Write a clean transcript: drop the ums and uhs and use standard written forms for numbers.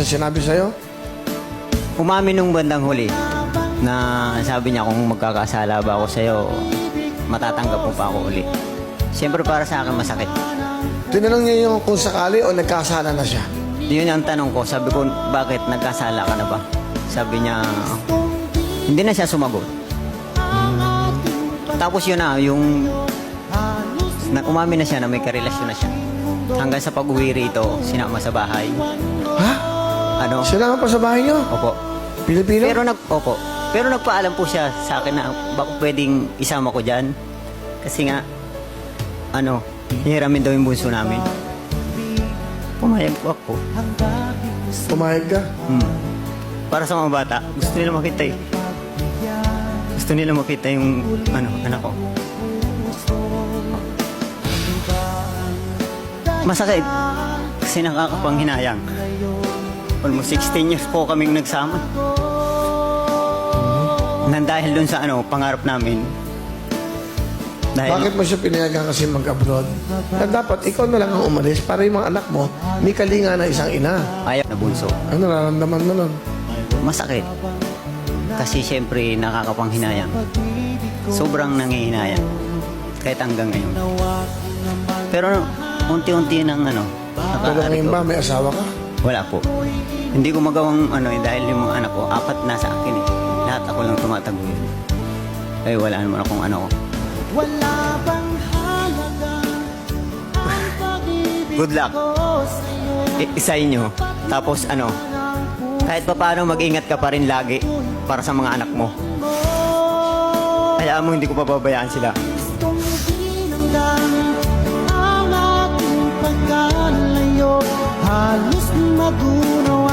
Sinabi sa'yo? Umamin nung bandang huli na sabi niya kung magkakasala ba ako sa'yo, matatanggap mo pa ako uli. Siyempre para sa akin masakit. Tinanong niya yung kung sakali o nagkasala na siya. Yun ang tanong ko. Sabi ko, bakit nagkasala ka na ba? Sabi niya, hindi na siya sumagot. Tapos yun na, yung umamin na siya na may karelasyon na siya. Hanggang sa pag-uwi rito, sinama sa bahay. Ha? Ano? Sinama pa sa bahay niyo? Opo. Pilipino? Opo. Pero nagpaalam po siya sa akin na baka pwedeng isama ko dyan. Kasi nga, hihiramin daw yung bunso namin. Pumayag po ako. Pumayag ka? Para sa mga bata, gusto nila makita eh. Gusto nila makita yung anak ko. Masakit. Kasi nakakapanghinayang. Almost 16 years po kaming nagsama. Nang dahil dun sa pangarap namin. Bakit mo siya pinayagan kasi mag-abroad? Na dapat ikaw na lang ang umalis para yung mga anak mo may kalinga na isang ina. Ayaw na bunso. Ano nararamdaman mo nun? Masakit. Kasi siyempre nakakapanghinayang. Sobrang nangihinayang. Kahit hanggang ngayon. Pero unti-unti nang Pero ngayon ba may asawa ka? wala po. Hindi ko magawang dahil yung mga anak ko, 4 nasa akin eh. Lahat ako lang tumataguyod. Eh wala naman akong ko. Wala bang halaga ang pag-ibig Good luck. ko sa'yo? Isa inyo. Tapos kahit pa paano mag-ingat ka pa rin lagi para sa mga anak mo. Kaya mo hindi ko pababayaan sila. Gustong ginanggang ang aking pagkalayo. Halos magunaw